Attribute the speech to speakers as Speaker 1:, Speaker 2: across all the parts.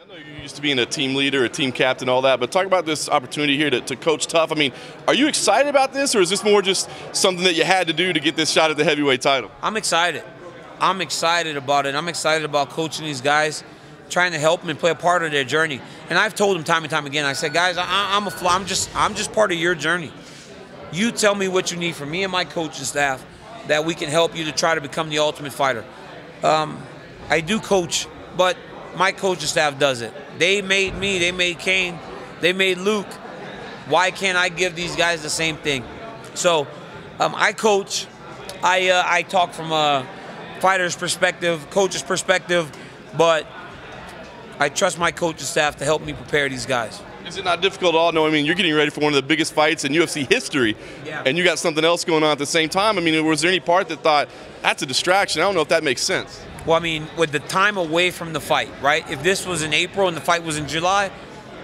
Speaker 1: I know you're used to being a team leader, a team captain, all that, but talk about this opportunity here to coach tough. I mean, are you excited about this, or is this more just something that you had to do to get this shot at the heavyweight title?
Speaker 2: I'm excited. I'm excited about it. I'm excited about coaching these guys, trying to help them and play a part of their journey. And I've told them time and time again, I said, guys, I'm just part of your journey. You tell me what you need from me and my coaching staff that we can help you to try to become the ultimate fighter. I do coach, but my coaching staff does it. They made me, they made Kane, they made Luke. Why can't I give these guys the same thing? So I coach. I talk from a fighter's perspective, coach's perspective, but I trust my coaching staff to help me prepare these guys.
Speaker 1: Is it not difficult at all? No, I mean, you're getting ready for one of the biggest fights in UFC history, and you got something else going on at the same time. I mean, was there any part that thought, that's a distraction? I don't know if that makes sense.
Speaker 2: Well, I mean, with the time away from the fight, right? If this was in April and the fight was in July,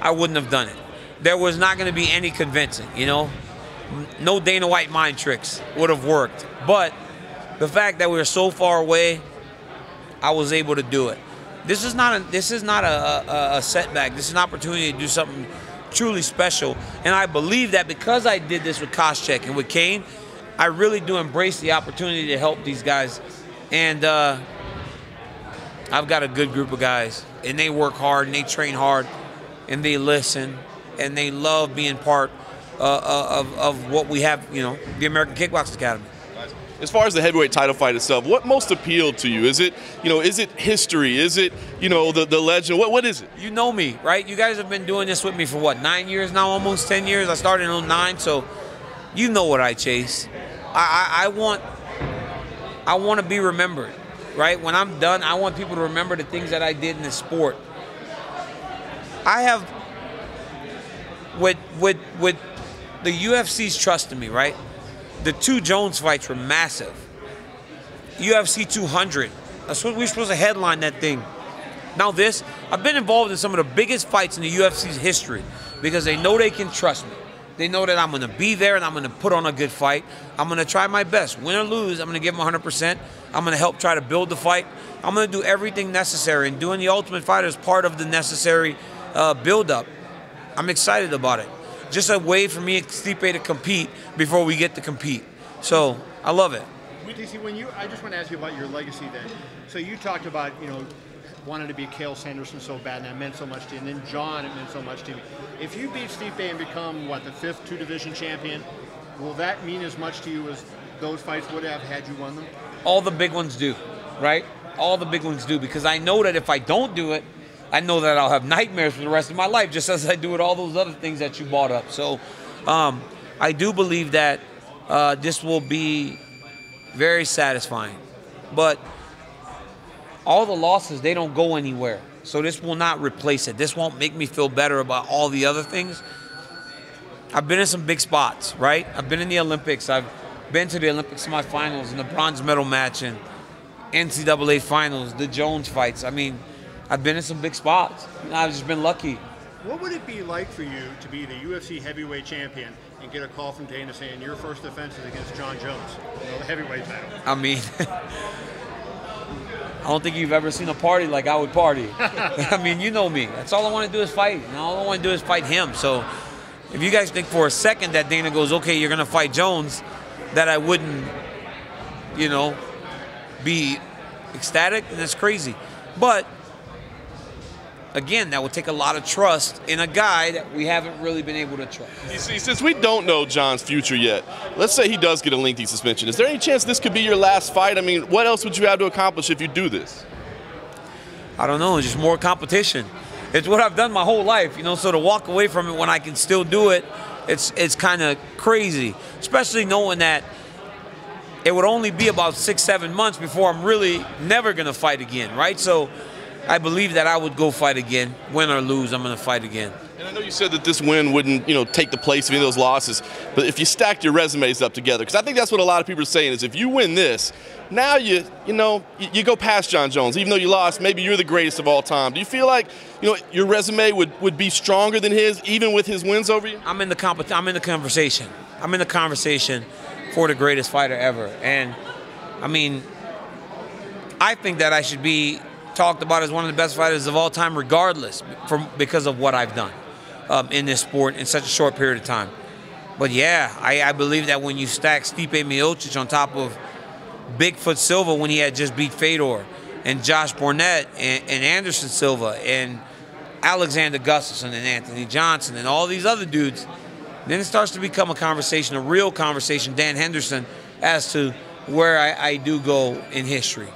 Speaker 2: I wouldn't have done it. There was not going to be any convincing, you know? No Dana White mind tricks would have worked. But the fact that we were so far away, I was able to do it. This is not a setback. This is an opportunity to do something truly special. And I believe that because I did this with Koscheck and with Kane, I really do embrace the opportunity to help these guys. And I've got a good group of guys, and they work hard, and they train hard, and they listen, and they love being part of what we have, you know, the American Kickboxing Academy.
Speaker 1: As far as the heavyweight title fight itself, what most appealed to you? Is it, you know, is it history? Is it, you know, the legend? What is it?
Speaker 2: You know me, right? You guys have been doing this with me for what, 9 years now, almost 10 years? I started in 2009, so you know what I chase. I want to be remembered, right? When I'm done, I want people to remember the things that I did in the sport. I have, with the UFC's trust in me, right? The 2 Jones fights were massive. UFC 200. That's what we're supposed to headline that thing. Now this, I've been involved in some of the biggest fights in the UFC's history because they know they can trust me. They know that I'm going to be there and I'm going to put on a good fight. I'm going to try my best. Win or lose, I'm going to give them 100%. I'm going to help try to build the fight. I'm going to do everything necessary, and doing the Ultimate Fighter is part of the necessary build-up. I'm excited about it. Just a way for me and Stipe to compete before we get to compete. So I love it.
Speaker 3: DC, I just want to ask you about your legacy then. So you talked about, you know, wanted to be Cael Sanderson so bad, and that meant so much to you. And then John, it meant so much to you. If you beat Stipe and become, what, the 5th 2-division champion, will that mean as much to you as those fights would have had you won them?
Speaker 2: All the big ones do, right? All the big ones do, because I know that if I don't do it, I know that I'll have nightmares for the rest of my life, just as I do with all those other things that you brought up. So I do believe that this will be very satisfying. But all the losses, they don't go anywhere. So this will not replace it. This won't make me feel better about all the other things. I've been in some big spots, right? I've been in the Olympics. I've been to the Olympic semifinals and the bronze medal match and NCAA finals, the Jones fights. I mean, I've been in some big spots. I've just been lucky.
Speaker 3: What would it be like for you to be the UFC heavyweight champion and get a call from Dana saying your first defense is against John Jones, you know, the heavyweight title?
Speaker 2: I mean, I don't think you've ever seen a party like I would party. I mean, you know me. That's all I want to do is fight. And all I want to do is fight him. So if you guys think for a second that Dana goes, okay, you're going to fight Jones, that I wouldn't, you know, be ecstatic, then that's crazy. But again, that would take a lot of trust in a guy that we haven't really been able to trust.
Speaker 1: You see, since we don't know John's future yet, let's say he does get a lengthy suspension. Is there any chance this could be your last fight? I mean, what else would you have to accomplish if you do this?
Speaker 2: I don't know, just more competition. It's what I've done my whole life, you know, so to walk away from it when I can still do it, it's kind of crazy, especially knowing that it would only be about 6-7 months before I'm really never going to fight again, right? So I believe that I would go fight again. Win or lose, I'm going to fight again.
Speaker 1: And I know you said that this win wouldn't, you know, take the place of any of those losses, but if you stacked your resumes up together, because I think that's what a lot of people are saying is if you win this, now you go past John Jones. Even though you lost, maybe you're the greatest of all time. Do you feel like, you know, your resume would be stronger than his, even with his wins over you?
Speaker 2: I'm in the conversation. I'm in the conversation for the greatest fighter ever. And I mean, I think that I should be talked about as one of the best fighters of all time, regardless, because of what I've done in this sport in such a short period of time. But yeah, I believe that when you stack Stipe Miocic on top of Bigfoot Silva when he had just beat Fedor, and Josh Barnett and Anderson Silva and Alexander Gustafsson and Anthony Johnson and all these other dudes, then it starts to become a conversation, a real conversation, Dan Henderson, as to where I do go in history.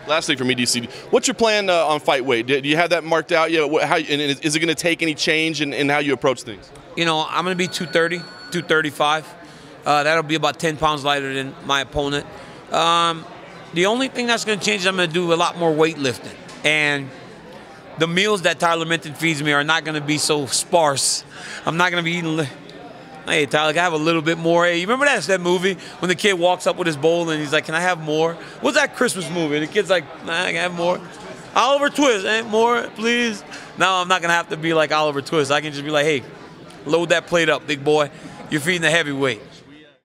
Speaker 1: Last thing for me, DC, what's your plan on fight weight? Do you have that marked out yet? And is it going to take any change in how you approach things?
Speaker 2: You know, I'm going to be 230, 235. That'll be about 10 pounds lighter than my opponent. The only thing that's going to change is I'm going to do a lot more weightlifting. And the meals that Tyler Minton feeds me are not going to be so sparse. I'm not going to be eating... Hey, Tyler, can I have a little bit more? Hey, you remember that movie when the kid walks up with his bowl and he's like, can I have more? What's that Christmas movie? And the kid's like, nah, I can have more. Oliver Twist, more, please. No, I'm not going to have to be like Oliver Twist. I can just be like, hey, load that plate up, big boy. You're feeding the heavyweight.